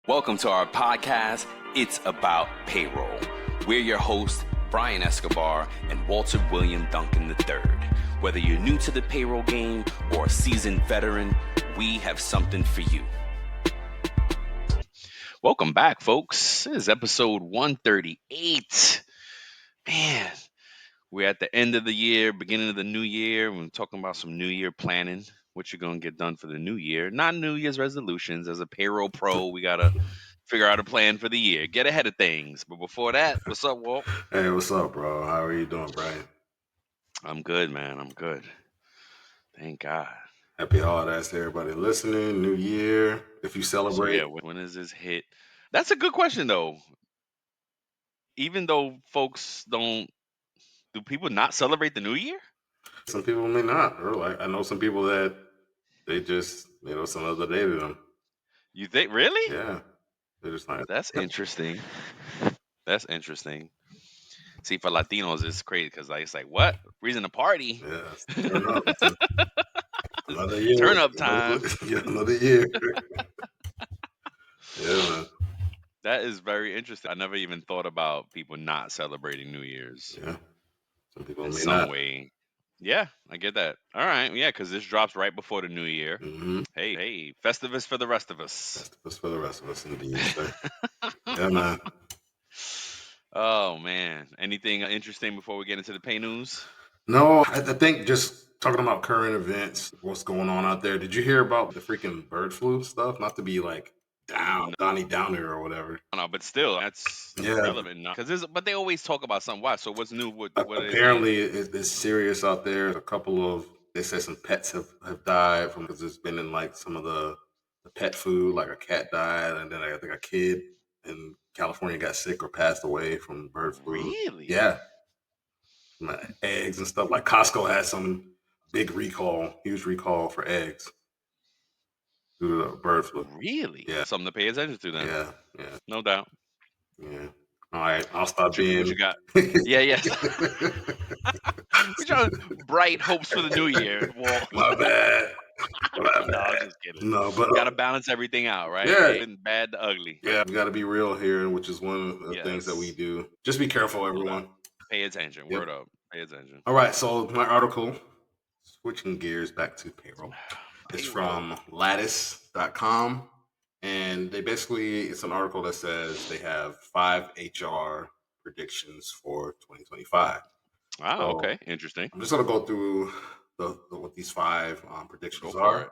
Welcome to our podcast, It's About Payroll. We're your hosts, Brian Escobar and Walter William Duncan III. Whether you're new to the payroll game or a seasoned veteran, we have something for you. Welcome back, folks. This is episode 138. Man, we're at the end of the year, beginning of the new year. We're talking about some new year planning, what you're going to get done for the new year. Not New Year's resolutions. As a payroll pro, we got to figure out a plan for the year, get ahead of things. But before that, what's up, Walt? Hey, what's up, bro? How are you doing, Brian? I'm good, man. I'm good. Thank God. Happy holidays to everybody listening. New year. If you So celebrate, yeah, when is this hit? That's a good question though. Even though folks don't, do people not celebrate the new year? some people may not. Or like I know some people that they just some other day to them. You think really? Yeah, they're just like That's interesting. That's interesting. See, for Latinos, it's crazy because like, it's like, what reason to party? yeah, turn up. It's another year. Turn up time. Yeah, another year. Yeah, man. That is very interesting. I never even thought about people not celebrating New Year's Yeah, some people in may some not. way. Yeah, I get that. All right. Yeah, because this drops right before the new year. Mm-hmm. Hey, Festivus for the rest of us. That's for the rest of us, indeed, sir. Yeah, man. Oh, man. Anything interesting before we get into the pay news? No, I think just talking about current events, what's going on out there. Did you hear about the freaking bird flu stuff? Not to be like Donnie Downer or whatever. No, but still, that's Yeah, relevant because but they always talk about something. Why? So what's new? What are they saying? apparently it's serious out there. A couple of they say some pets have died from because it's been in like some of the pet food, like a cat died, and then I think a kid in California got sick or passed away from bird flu. Really? Yeah, eggs and stuff. Like Costco had some big recall, huge recall for eggs due to the bird flu. Really? Yeah, Something to pay attention to then. yeah. No doubt. Yeah. All right, I'll stop What you being. got? Yeah, yes. We trying bright hopes for the new year, Walt. My bad. My No, I'm bad. just kidding. No, but Got to balance everything out, right? yeah, Good and bad to ugly. yeah, we got to be real here, which is one of the things that we Yes. do. Just be careful, No doubt. everyone. Pay attention. Yep. Word up. Pay attention. All right, so my article, switching gears back to payroll, is Payroll. from lattice.com. And it's an article that says they have 5 HR predictions for 2025. Ah, So okay. Interesting. I'm just going to go through what these 5 Go predictions for it. are.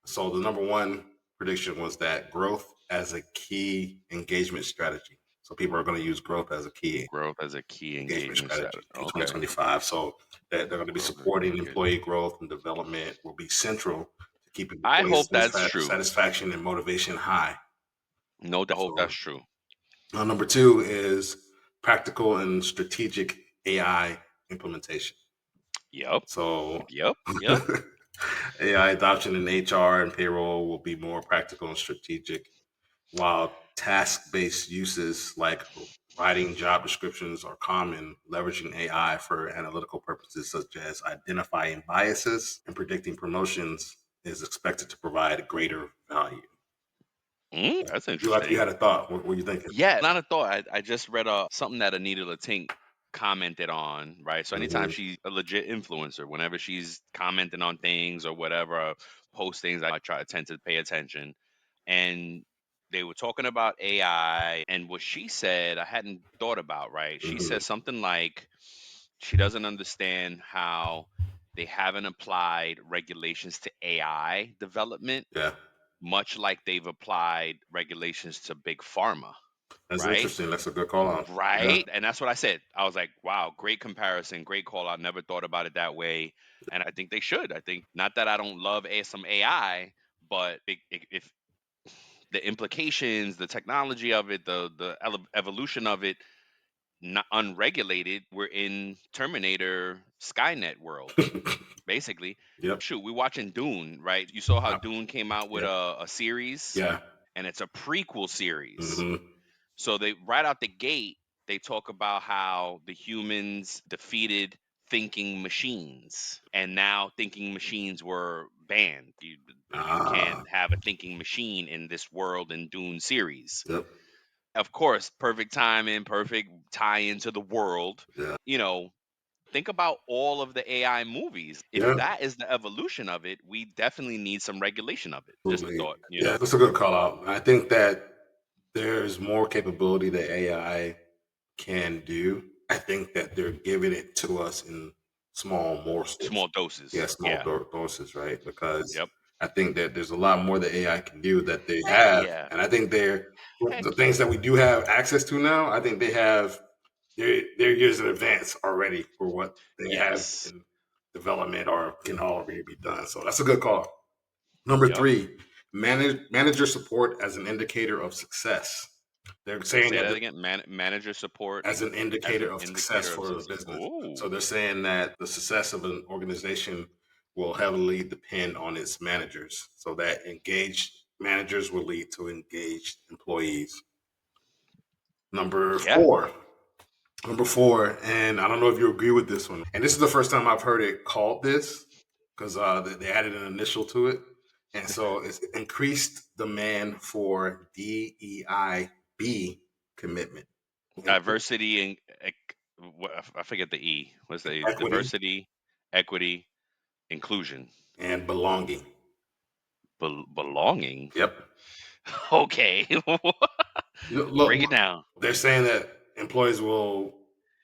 So the number one prediction was that growth as a key engagement strategy. So people are going to use growth as a key Growth as a key engagement engagement strategy strategy. in Okay. 2025. So they're going to be Growth as a supporting key employee growth and development will be central to keeping I employee hope that's true. satisfaction and motivation high. No doubt. I hope that's So true. number 2 is practical and strategic AI implementation. Yep. So Yep. Yep. AI adoption in HR and payroll will be more practical and strategic, while task-based uses like writing job descriptions are common. Leveraging AI for analytical purposes such as identifying biases and predicting promotions is expected to provide greater value. That's You interesting. had a thought. What were you thinking? Yeah, not a thought. I just read something that Anita Latink commented on, right? So anytime Hmm. she's a legit influencer, whenever she's commenting on things or whatever, post things, I tend to pay attention. And they were talking about AI, and what she said, I hadn't thought about, right? She Hmm. said something like she doesn't understand how they haven't applied regulations to AI development, Yeah, much like they've applied regulations to big pharma, that's right? interesting. That's a good call out. Yeah. Right. And that's what I said. I was like, wow, great comparison, great call out. Never thought about it that way. And I think they should. I think not that I don't love some AI, but if the implications, the technology of it, the evolution of it, not unregulated, we're in Terminator Skynet world, basically. Yep. Shoot, we're watching Dune, right? You saw how Uh, Dune came out with yeah. a series, Yeah. and it's a prequel series. Hmm. So they right out the gate, they talk about how the humans defeated thinking machines, and now thinking machines were banned. You can't Ah, have a thinking machine in this world in Dune series. yep, Of course, perfect timing, perfect tie into the world. yeah, You know, think about all of the AI movies. If yeah, that is the evolution of it, we definitely need some regulation of it. Just a absolutely. thought, you Yeah, know? that's a good call out. I think that there's more capability that AI can do. I think that they're giving it to us in small morsels. Small doses. Yeah, small Yeah. doses, right? Because Yep. I think that there's a lot more that AI can do that they Heck have, yeah. and I think they're Heck the things yeah. that we do have access to now. I think they're years in advance already for what they have Yes. in development or can already be done. So that's a good call. Number Yep. three, manager support as an indicator of success. They're saying Say that that again. Manager support as an as indicator an of success indicator of for the success. business. So Oh, they're saying that the success of an organization will heavily depend on its managers. So that engaged managers will lead to engaged employees. Number yeah. four. Number four, and I don't know if you agree with this one. And this is the first time I've heard it called this because they added an initial to it. And so it's increased demand for DEIB commitment, Diversity and I forget the E. What's the equity, diversity, equity, inclusion, and belonging. belonging. Yep. Okay. Look, Break it down. they're saying that employees will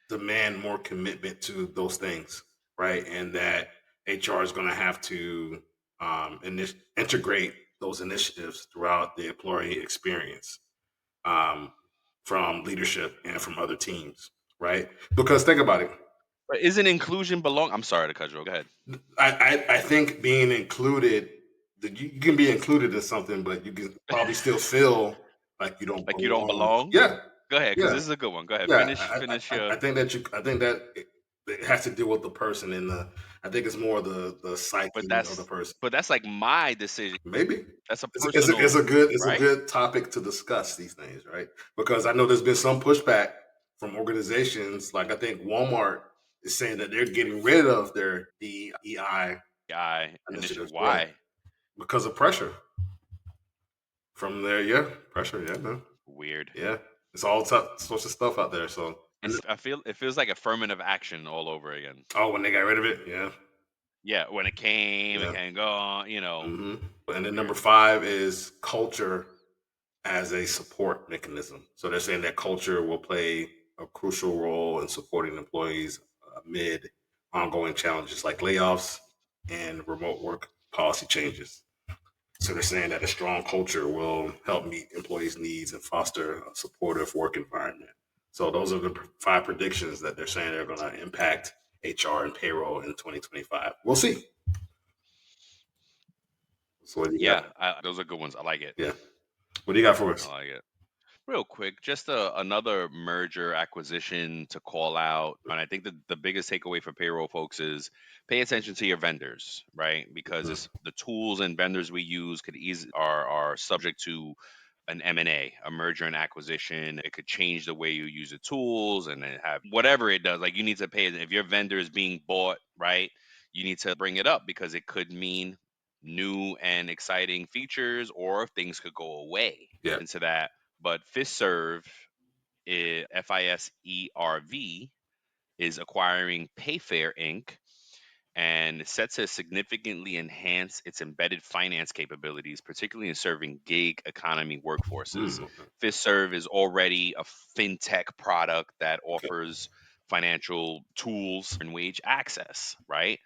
demand more commitment to those things, right? And that HR is going to have to integrate those initiatives throughout the employee experience, um, from leadership and from other teams, right? Because think about it. But isn't inclusion belong? I'm sorry to cut you off. Go ahead. I think being included, that you can be included in something, but you can probably still feel like you don't Like you don't belong. belong? Yeah, Go ahead, because yeah. this is a good one. Go ahead. Yeah, Finish your. I think that I think that it has to do with the person and I think it's more the But psyche of the that's person. but that's like my decision. Maybe That's a it's personal, a good right? topic to discuss these things, right? Because I know there's been some pushback from organizations, like I think Walmart is saying that they're getting rid of their DEI I initial initiatives, yeah, why because of pressure from their pressure, yeah, man, weird. yeah. It's all sorts of stuff out there. So, and I feel it feels like affirmative action all over again. oh, when they got rid of it, yeah, Yeah, when it yeah. can go on. hmm And then number Weird. five is culture as a support mechanism. So they're saying that culture will play a crucial role in supporting employees amid ongoing challenges like layoffs and remote work policy changes. So they're saying that a strong culture will help meet employees' needs and foster a supportive work environment. So those are the five predictions that they're saying they're going to impact HR and payroll in 2025. We'll see. So what do you got? Yeah, those are good ones. I like it. Yeah. What do you got for I us? like it. Real quick, just another merger acquisition to call out. And I think the biggest takeaway for payroll folks is pay attention to your vendors, right? Because Mhm. it's the tools and vendors we use could easily are subject to an M&A, a merger and acquisition. It could change the way you use the tools and then have whatever it does. Like you need to pay if your vendor is being bought, right? You need to bring it up because it could mean new and exciting features or things could go away Yeah. into that. But FISERV, FISERV, is acquiring Payfair Inc. and set to significantly enhance its embedded finance capabilities, particularly in serving gig economy workforces. Okay. FISERV is already a fintech product that Okay. offers financial tools and wage access, right?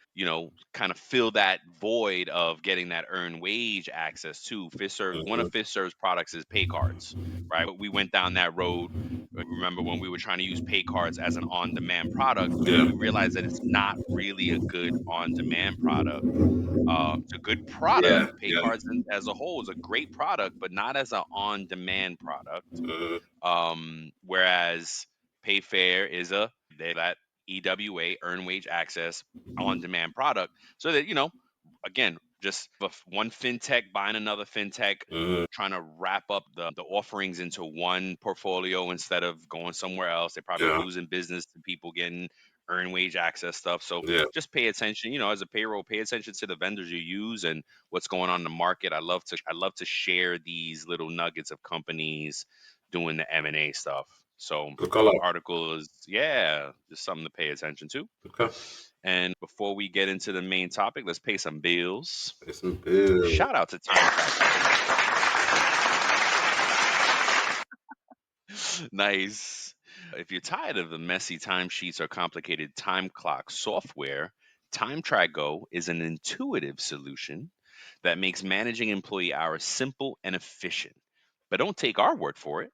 Kind of fill that void of getting that earned wage access to FISERV. One of Mhm. FISERV's products is pay cards, right? We went down that road. Remember when we were trying to use pay cards as an on-demand product, Yeah. we realized that it's not really a good on-demand product. It's a good product. Yeah. Pay Yeah. cards as a whole is a great product, but not as an on-demand product. Mhm. Whereas Payfair is that EWA, earn wage access, on-demand product, so that again, just one fintech buying another fintech, Mhm. trying to wrap up the offerings into one portfolio instead of going somewhere else. They're probably Yeah. losing business to people getting earn wage access stuff. So Yeah. just pay attention, as a payroll, pay attention to the vendors you use and what's going on in the market. I love to share these little nuggets of companies doing the M&A stuff. So Good call out. article is, yeah, just something to pay attention to. Okay. And before we get into the main topic, let's pay some bills. Pay some bills. Shout out to Time Track Go. Nice. If you're tired of the messy timesheets or complicated time clock software, Time Track Go is an intuitive solution that makes managing employee hours simple and efficient. But don't take our word for it.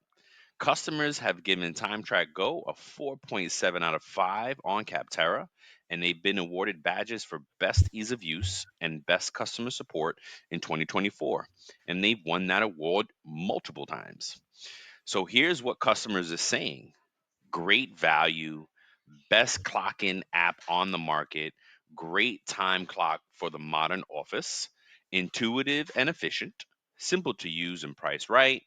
Customers have given Time Track Go a 4.7 out of 5 on Capterra, and they've been awarded badges for best ease of use and best customer support in 2024. And they've won that award multiple times. So here's what customers are saying: great value, best clock in app on the market, great time clock for the modern office, intuitive and efficient, simple to use and priced right,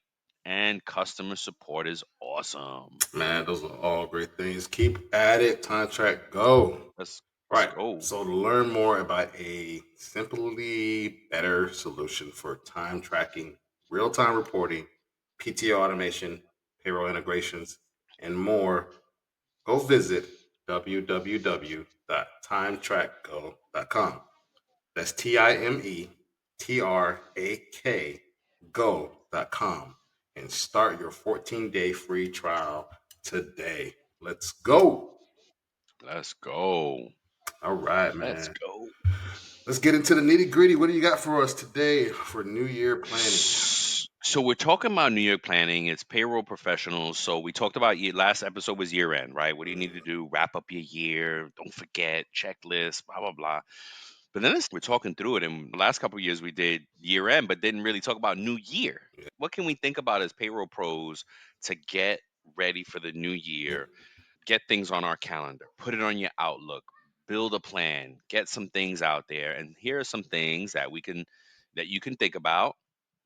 and customer support is awesome. Man, those are all great things. Keep at it. Time track go. Let's Right. go. So to learn more about a simply better solution for time tracking, real time reporting, PTO automation, payroll integrations, and more, go visit www.timetrackgo.com. That's TIMETRAK go.com and start your 14-day free trial today. Let's go. Let's go. All right, Let's man. go. Let's get into the nitty gritty. What do you got for us today for New Year planning? So we're talking about New Year planning. It's payroll professionals. So we talked about last episode was year end, right? What do you need to Mhm. do? Wrap up your year. Don't forget checklist. Blah blah blah. But then we're talking through it. And the last couple of years we did year end, but didn't really talk about New Year. Yeah. What can we think about as payroll pros to get ready for the new Yeah. year? Get things on our calendar, put it on your Outlook, build a plan, get some things out there. And here are some things that you can think about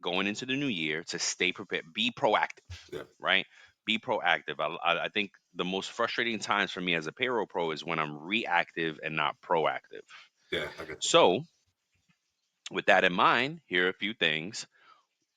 going into the new year to stay prepared. Be proactive, Yeah. right? Be proactive. I think the most frustrating times for me as a payroll pro is when I'm reactive and not proactive. Yeah. I get you. So, with that in mind, here are a few things.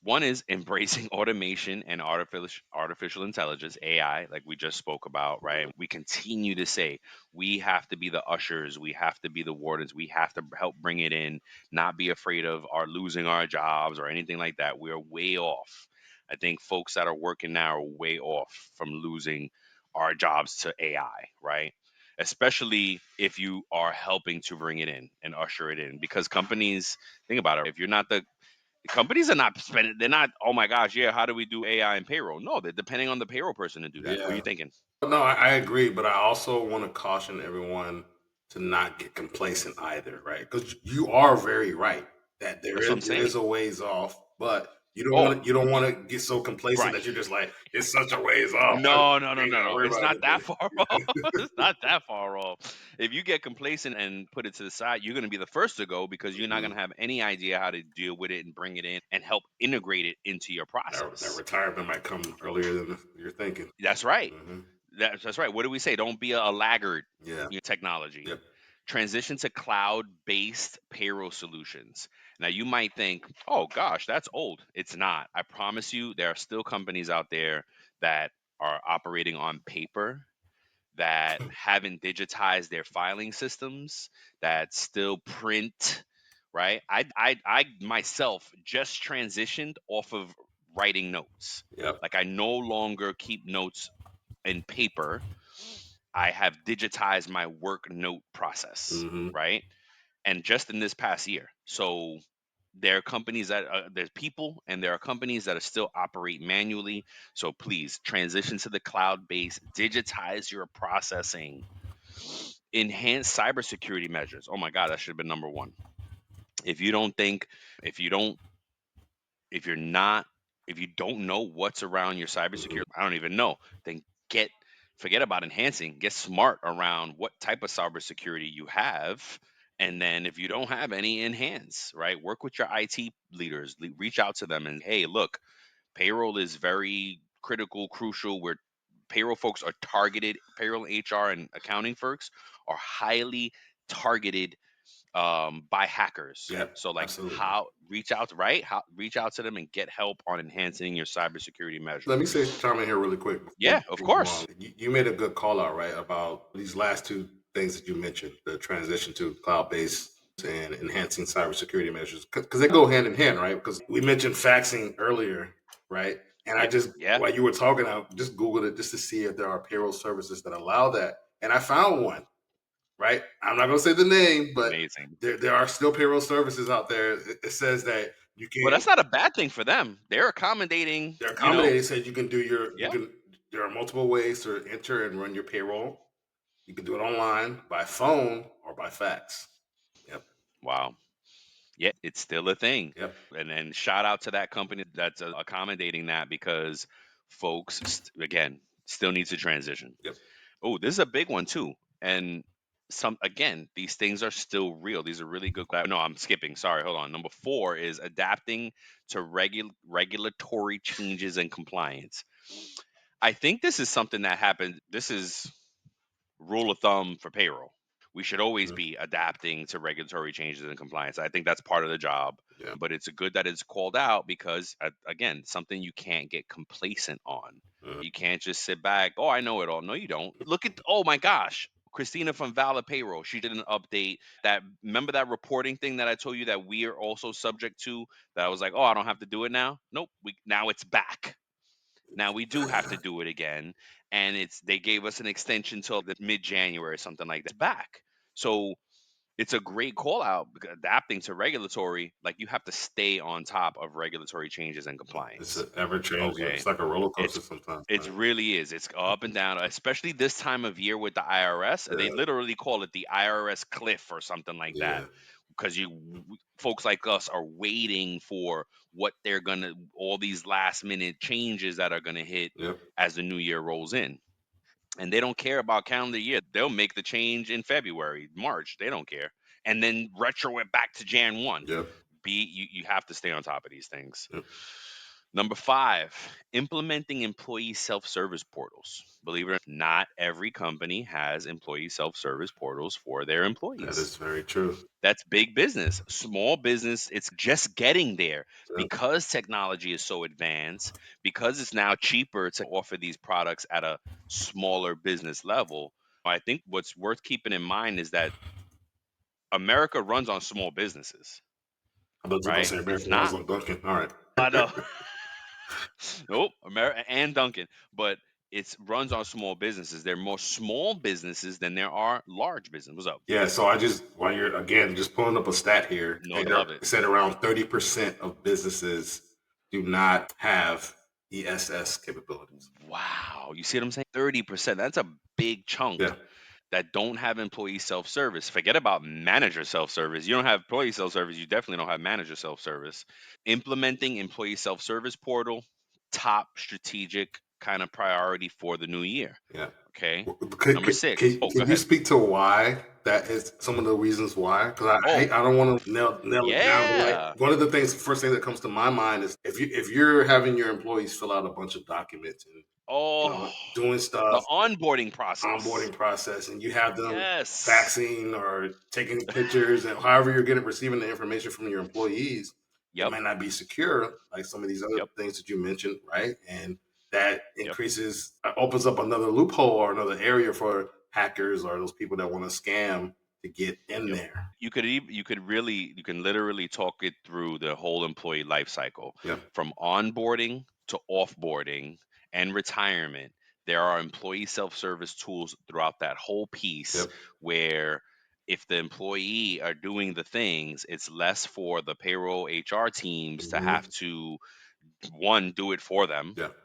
One is embracing automation and artificial intelligence, AI, like we just spoke about, right? We continue to say we have to be the ushers, we have to be the wardens, we have to help bring it in, not be afraid of our losing our jobs or anything like that. We're way off. I think folks that are working now are way off from losing our jobs to AI, right? Especially if you are helping to bring it in and usher it in, because companies, think about it, if you're not the companies are not spending, they're not, oh my gosh, yeah, how do we do AI and payroll? No, they're depending on the payroll person to do that. What are you Yeah. thinking? No, I agree, but I also want to caution everyone to not get complacent either, right? Because you are very right that That's what I'm it is saying. a ways off, but Oh, you don't want to get so complacent right. that you're just like it's such a ways off. No, no, We no, ain't no, gotta no. worry It's about not it that today. far off. It's not that far off. If you get complacent and put it to the side, you're going to be the first to go because you're not going Mhm. to have any idea how to deal with it and bring it in and help integrate it into your That process. retirement might come earlier than you're thinking. That's right. Hmm. That's right. What do we say? Don't be a laggard, Yeah. technology. Yep. Transition to cloud-based payroll solutions. Now you might think, "Oh gosh, that's old." It's not. I promise you, there are still companies out there that are operating on paper, that haven't digitized their filing systems, that still print, right? I myself just transitioned off of writing notes. Yep. Like I no longer keep notes in paper. I have digitized my work note process, Hmm. right? And just in this past year. So there are companies that there's people and there are companies that are still operate manually. So please transition to the cloud base, digitize your processing, enhance cybersecurity measures. Oh my God, that should have been number one. If you don't think, if you don't, if you're not, if you don't know what's around your cybersecurity, Hmm. I don't even know, then get, forget about enhancing, get smart around what type of cybersecurity you have. And then if you don't have any, enhance, right? Work with your IT leaders, reach out to them and, hey, look, payroll is very critical, crucial. We're payroll folks are targeted. Payroll, HR, and accounting folks are highly targeted by hackers. Yep, So like absolutely. how reach out right how reach out to them and get help on enhancing your cybersecurity Let me measures. say, chime in here really quick before Yeah, of we move course. on. You made a good call out, right, about these last two things that you mentioned, the transition to cloud based and enhancing cybersecurity measures, because they go hand in hand, right? Because we mentioned faxing earlier, right? And I Yeah, just, yeah, while you were talking, I just Googled it just to see if there are payroll services that allow that. And I found one, right? I'm not going to say the name, but amazing. there are still payroll services out there. It says that you Well, can, that's not a bad thing for them. They're accommodating, they're you know. accommodating. It says you can do you Yeah. can, there are multiple ways to enter and run your payroll. You can do it online, by phone, or by fax. Yep. Wow. Yeah, it's still a thing. Yep. And then shout out to that company that's accommodating that because folks, again, still needs to transition. Yep. Oh, this is a big one too. And some again, these things are still real. These are really good. No, I'm skipping. Sorry, hold on. Number 4 is adapting to regulatory changes and compliance. I think this is something that happened. This is rule of thumb for payroll. We should always Mhm. be adapting to regulatory changes and compliance. I think that's part of the job, Yeah. but it's good that it's called out because, again, something you can't get complacent on. Mhm. You can't just sit back. Oh, I know it all. No, you don't. Look at, oh my gosh, Christina from Valid Payroll. She did an update that, remember that reporting thing that I told you that we are also subject to? That I was like, oh, I don't have to do it now. Nope. Now it's back. Now we do have to do it again, and they gave us an extension till the mid January or something like that. It's back. So it's a great call out adapting to regulatory. Like you have to stay on top of regulatory changes and It's compliance. a ever changing. Okay, It's like a roller it's coaster sometimes. it Right? really is. It's up and down, especially this time of year with the IRS. They Yeah. literally call it the IRS cliff or something like that Yeah. because folks like us are waiting for what they're gonna all these last minute changes that are gonna hit Yep. as the new year rolls in. And they don't care about calendar year. They'll make the change in February, March. They don't care. And then retro it back to Jan 1. Yep. You have to stay on top of these things. Yep. Number 5, implementing employee self-service portals. Believe it or not every company has employee self-service portals for their That employees. is very true. That's big business. Small business, it's just getting there Yep. because technology is so advanced, because it's now cheaper to offer these products at a smaller business level. I think what's worth keeping in mind is that America runs on small businesses, I thought you were gonna right? say It's American runs not. on Duncan. All right. I know. Nope, America and Duncan, but it runs on small businesses. There are more small businesses than there are large businesses. What's up? Yeah, so I just, while you're again just pulling up a stat here, No, I and love it. it said around 30% of businesses do not have ESS capabilities. Wow. You see what I'm saying? 30%. That's a big chunk Yeah. that don't have employee self-service. Forget about manager self-service. You don't have employee self-service, you definitely don't have manager self-service. Implementing employee self-service portal, top strategic kind of priority for the new year. Yeah. Okay. Could, Number could, 6. could, Oh, go could you ahead. speak to why that is some of the reasons why? Because Oh, I don't want to nail it down, but like yeah. one of the things, first thing that comes to my mind is if you're having your employees fill out a bunch of documents and Oh, doing the stuff, onboarding process. onboarding process, and you have them Yes. faxing or taking pictures, and however you're getting receiving the information from your employees, it Yep. might not be secure like some of these other Yep. things that you mentioned, right? And that Yep. increases, opens up another loophole or another area for hackers or those people that want to scam to get in Yep. there. You can literally talk it through the whole employee life cycle Yep. from onboarding to offboarding and retirement. There are employee self-service tools throughout that whole piece Yep. where if the employee are doing the things, it's less for the payroll HR teams to have Hmm. to one do it for them, Yep.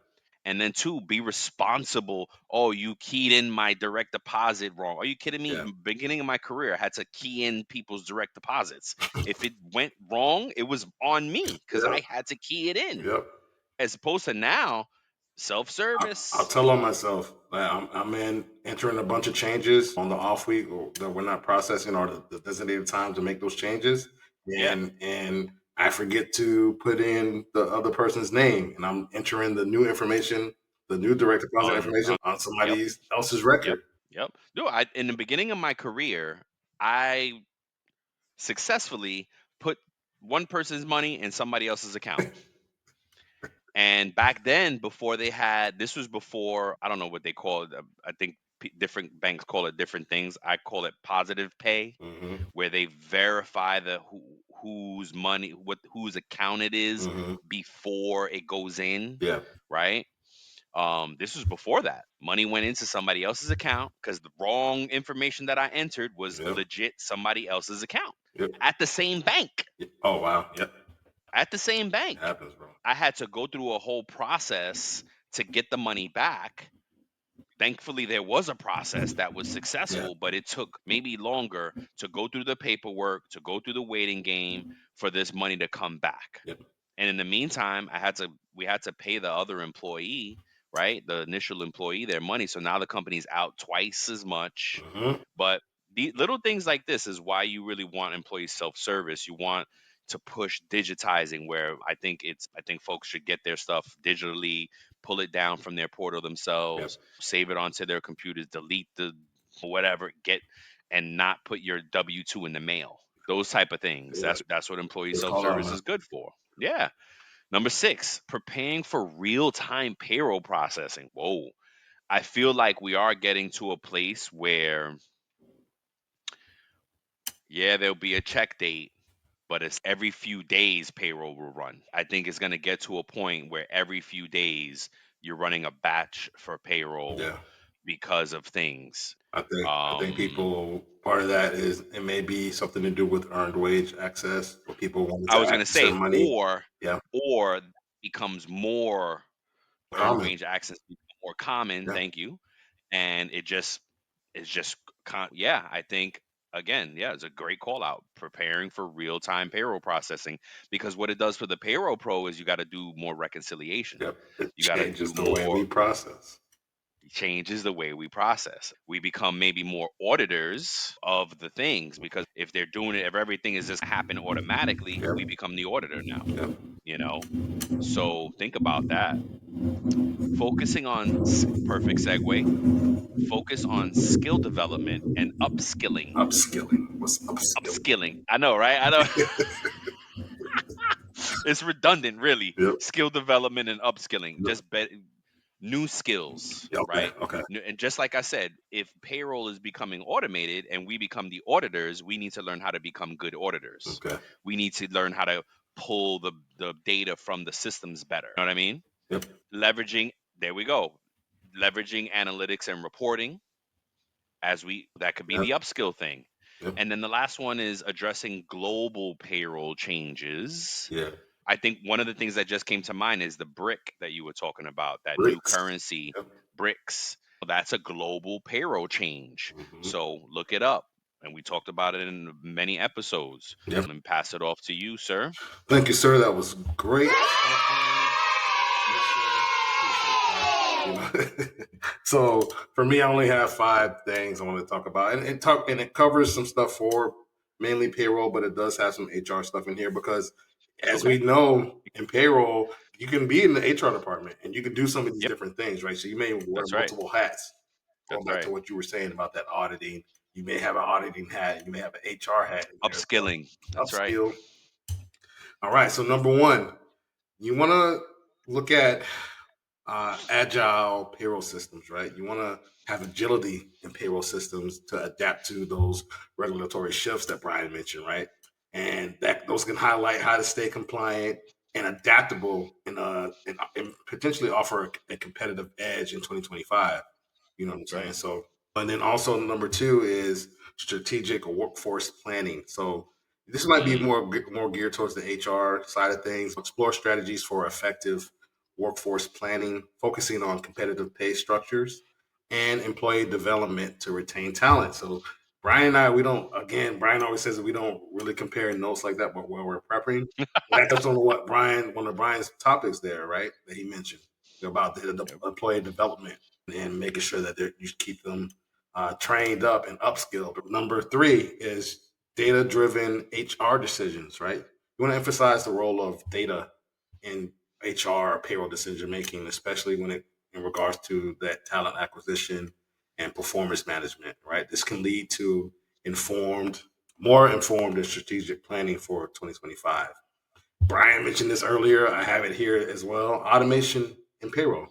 and then two, be responsible. Oh, you keyed in my direct deposit wrong. Are you kidding me? Yeah. Beginning of my career, I had to key in people's direct deposits. If it went wrong, it was on me because Yep. I had to key it in. Yep. As opposed to now, I'll self-service. tell on myself that I'm in entering a bunch of changes on the off week that we're not processing or the designated time to make those changes, Yeah. and I forget to put in the other person's name, and I'm entering the new information the new direct deposit information on on yep, somebody else's yep, record. yep. No, I in the beginning of my career, I successfully put one person's money in somebody else's account. And back then, before they had this was before I don't know what they call it. I think different banks call it different things. I call it positive pay, Hmm. where they verify whose money, what whose account it is Hmm. before it goes in, Yeah. right? This was before that. Money went into somebody else's account because the wrong information that I entered was Yep. legit somebody else's account Yep. at the same bank. Yep. Oh wow. Yep. At the same It bank. happens, bro. I had to go through a whole process to get the money back. Thankfully, there was a process that was Yeah. successful, but it took maybe longer to go through the paperwork, to go through the waiting game for this money to come back. Yep. And in the meantime, we had to pay the other employee, right? The initial employee their money. So now the company's out twice as much. Hmm. But the little things like this is why you really want employee self-service. You want to push digitizing where I think folks should get their stuff digitally, pull it down from their portal Yep. themselves, save it onto their computers, delete the whatever, get and not put your W-2 in the mail. Those type of things. Yeah. That's what employee Good call out, self-service man. is good for. Yeah. Number 6, preparing for real-time payroll processing. Whoa. I feel like we are getting to a place where yeah, there'll be a check date, but it's every few days payroll will run. I think it's going to get to a point where every few days you're running a batch for payroll Yeah. because of things. I think Um, people part of that is it may be something to do with earned wage access, where people wanted I to was going to access say, their money. Yeah. or becomes more earned Common. wage access becomes more common. Yeah. Thank you, and it's just yeah. I think again, yeah, it's a great call out. Preparing for real time payroll processing because what it does for the payroll pro is you got to do more reconciliation. Yep. It You got to changes do the way more we process. changes the way we process. We become maybe more auditors of the things because if they're doing it, if everything is just happen automatically, Yep. we become the auditor now. Yep. You know, so think about that. Focusing on perfect segue. Focus on skill development and upskilling. Upskilling. What's upskilling? Upskilling. I know, right? I know it's redundant, really. Yep. Skill development and upskilling. Yep. Just new skills, Yeah, okay. right? Okay. And just like I said, if payroll is becoming automated and we become the auditors, we need to learn how to become good auditors. Okay. We need to learn how to pull the data from the systems better. You know what I mean? Yep. Leveraging, there we go. Leveraging analytics and reporting as we that could be Yep. the upskill thing. Yep. And then the last one is addressing global payroll changes. Yeah. I think one of the things that just came to mind is the brick that you were talking about, that new Bricks. currency, Yep. bricks. That's a global payroll change. Hmm. So look it up. And we talked about it in many episodes. Yep. Let me pass it off to you, sir. Thank you, sir. That was great. Yes, sir. Appreciate that. So for me, I only have 5 things I want to talk about, and it covers some stuff for mainly payroll, but it does have some HR stuff in here because, as Okay. we know, in payroll, you can be in the HR department and you can do some of these Yep. different things, right? So you may wear That's right. multiple hats. Going That's back to right. what you were saying about that auditing, you may have an auditing hat, you may have an HR hat in there. So Upskilling. That's right. upskill. All right. So number one, you want to look at agile payroll systems, right? You want to have agility in payroll systems to adapt to those regulatory shifts that Brian mentioned, right? And that those can highlight how to stay compliant and adaptable and potentially offer a competitive edge in 2025. You know what I'm That's right. saying? So, and then also number two is strategic workforce planning. So this might be Mm, more geared towards the HR side of things. Explore strategies for effective workforce planning, focusing on competitive pay structures and employee development to retain talent. So Brian and I, we don't. Again, Brian always says that we don't really compare notes like that, but when we're prepping, that touches on what one of Brian's topics there, right? That he mentioned about the yep. employee development and making sure that you keep them trained up and upskilled. Number three is data-driven HR decisions, right? You want to emphasize the role of data in HR or payroll decision making, especially when it in regards to that talent acquisition and performance management, right? This can lead to informed, more informed and strategic planning for 2025. Brian mentioned this earlier. I have it here as well. Automation and payroll.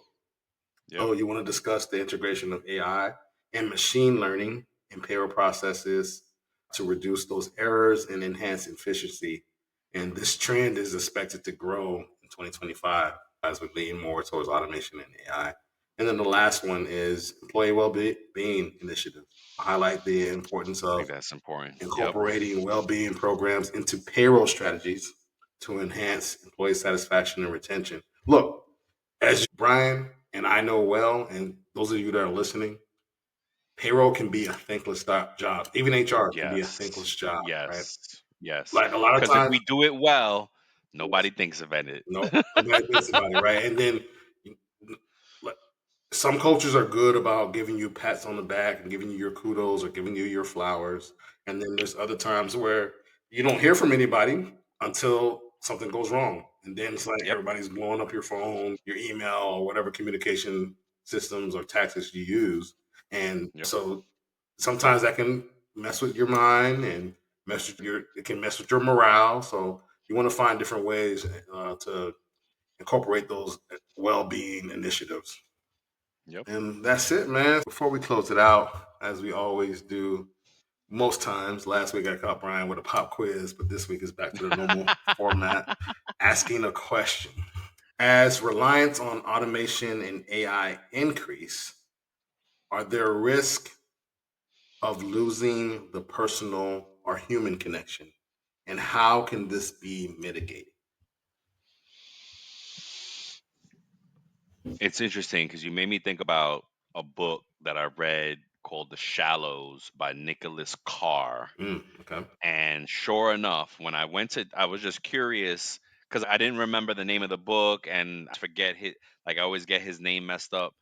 Yep. Oh, you want to discuss the integration of AI and machine learning in payroll processes to reduce those errors and enhance efficiency. And this trend is expected to grow in 2025 as we lean more towards automation and AI. And then the last one is employee well-being initiatives. Highlight the importance I think of that's important. Yep. incorporating well-being programs into payroll strategies to enhance employee satisfaction and retention. Look, as Brian and I know well, and those of you that are listening, payroll can be a thankless job. Even HR can be a Yes. thankless job, right? Yes. Yes. Like a lot of Because if times, we do it well, nobody thinks of it. no, nobody thinks about it, right? And then like, some cultures are good about giving you pats on the back and giving you your kudos or giving you your flowers. And then there's other times where you don't hear from anybody until something goes wrong. And then it's like Yep. everybody's blowing up your phone, your email, or whatever communication systems or tactics you use. And Yep. so sometimes that can mess with your mind and it can mess with your morale. So you want to find different ways to incorporate those well-being initiatives. Yep. And that's it, man. Before we close it out, as we always do, most times, last week I caught Brian with a pop quiz, but this week is back to the normal format, asking a question. As reliance on automation and AI increase, are there risks of losing the personal or human connection? And how can this be mitigated? It's interesting because you made me think about a book that I read called The Shallows by Nicholas Carr. Okay. And sure enough, when I went to, I was just curious because I didn't remember the name of the book and I forget his, like I always get his name messed up.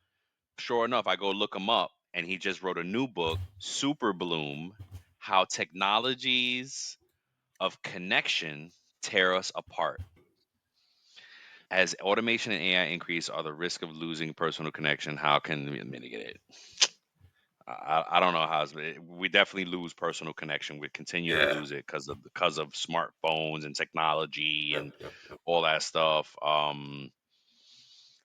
Sure enough, I go look him up and he just wrote a new book, Super Bloom: How Technologies of Connection Tear Us Apart. As automation and AI increase, are the risk of losing personal connection? How can we mitigate it? I don't know how we definitely lose personal connection. We continue to Yeah. lose it because of smartphones and technology and Yep. Yep. Yep. all that stuff.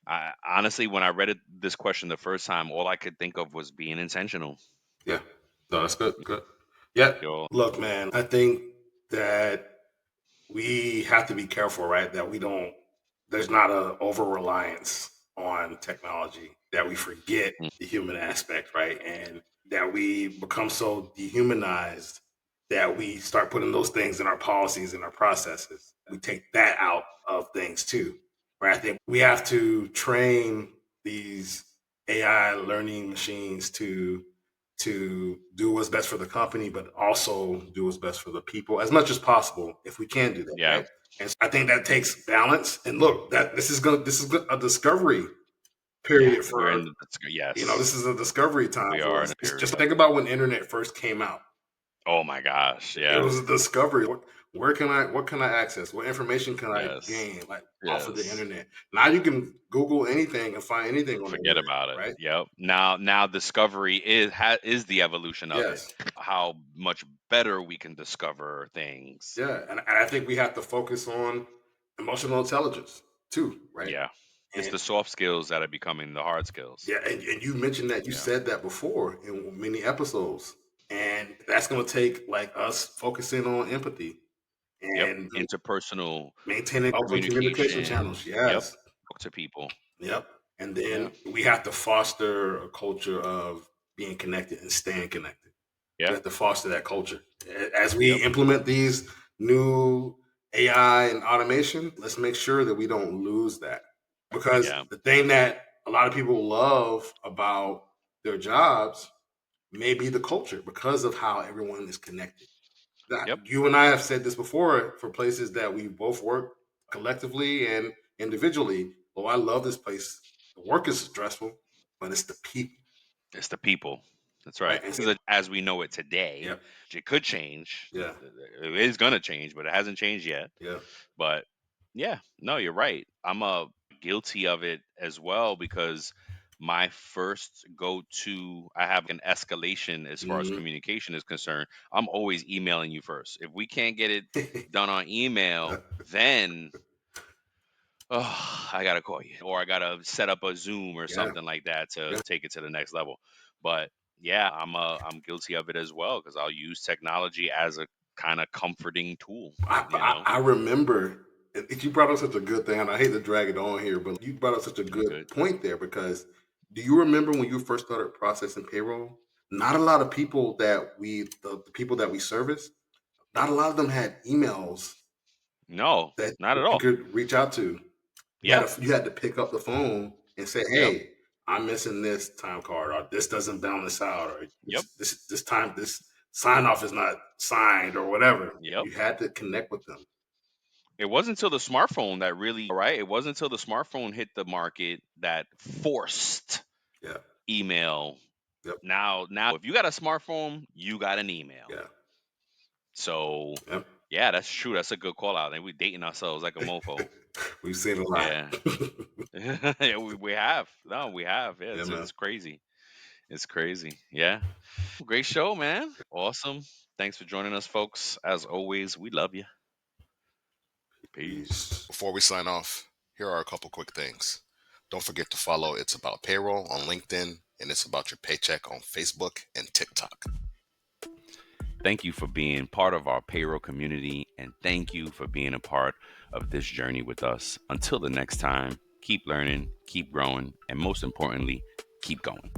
I honestly, when I read this question the first time, all I could think of was being intentional. Yeah. No, that's good. Good. Yeah. Yo, Look, man, I think that we have to be careful, right? That we don't, there's not a over reliance on technology, that we forget mm, the human aspect, right? And that we become so dehumanized that we start putting those things in our policies and our processes. We take that out of things too, right? I think we have to train these AI learning machines to do what's best for the company, but also do what's best for the people as much as possible if we can do that, yeah, right? And so I think that takes balance. And look, that this is a discovery yeah. period We're for in yes, this is a discovery time we for are in us. a It's just period. think about when internet first came out. Oh my gosh, It yeah, was a discovery. What can I access? What information can I yes, gain like off of the yes. internet? Now you can Google anything and find anything on the Forget internet, about it. right? Yep. Now discovery is the evolution of it. Yes. How much better we can discover things. Yeah, and I think we have to focus on emotional intelligence too, right? Yeah. It's And the soft skills that are becoming the hard skills. yeah, and you mentioned that you Yeah. said that before in many episodes, and that's going to take like us focusing on empathy Yep. and Interpersonal maintaining open communication communication. channels. Yep. Yes, Talk to people. yep. And Yeah. then we have to foster a culture of being connected and staying connected. We Yeah. have to foster that culture. As Yep. we implement these new AI and automation, let's make sure that we don't lose that. Because Yeah. the thing that a lot of people love about their jobs may be the culture because of how everyone is connected. Yep. You and I have said this before for places that we both work collectively and individually. Oh, I love this place. The work is stressful, but it's the people, It's the people. That's right. right? And Because as we know it today, yeah, which it could change. yeah, It is gonna change, but it hasn't changed yet. yeah, But yeah, no, you're right. I'm guilty of it as well because my first go to, I have like an escalation as far as Hmm. communication is concerned. I'm always emailing you first. If we can't get it done on email, then I gotta call you, or I gotta set up a Zoom or Yeah, something like that to yeah. take it to the next level. But yeah, I'm guilty of it as well because I'll use technology as a kind of comforting tool. You know, I remember you brought up such a good thing, and I hate to drag it on here, but you brought up such a you're good good. point there because do you remember when you first started processing payroll? Not a lot of people the people that we service, not a lot of them had emails No, that not at you all. could reach out to. Yep, You had to pick up the phone and say, yep, "Hey, I'm missing this time card, or this doesn't balance out, or yep, this sign off is not signed, or whatever." yep. You had to connect with them. It wasn't until the smartphone that really, right? It wasn't until the smartphone hit the market that forced Yeah. email. Yep. Now, if you got a smartphone, you got an email. Yeah. So, Yep. yeah, that's true. That's a good call out. And we dating ourselves like a mofo. We've seen a lot. Yeah. Yeah, we have. No, we have. Yeah, Yeah, man. it's crazy. It's crazy. Yeah. Great show, man. Awesome. Thanks for joining us, folks. As always, we love you. Peace. Peace. Before we sign off, here are a couple quick things. Don't forget to follow It's About Payroll on LinkedIn and It's About Your Paycheck on Facebook and TikTok. Thank you for being part of our payroll community, and thank you for being a part of this journey with us. Until the next time, keep learning, keep growing, and most importantly, keep going.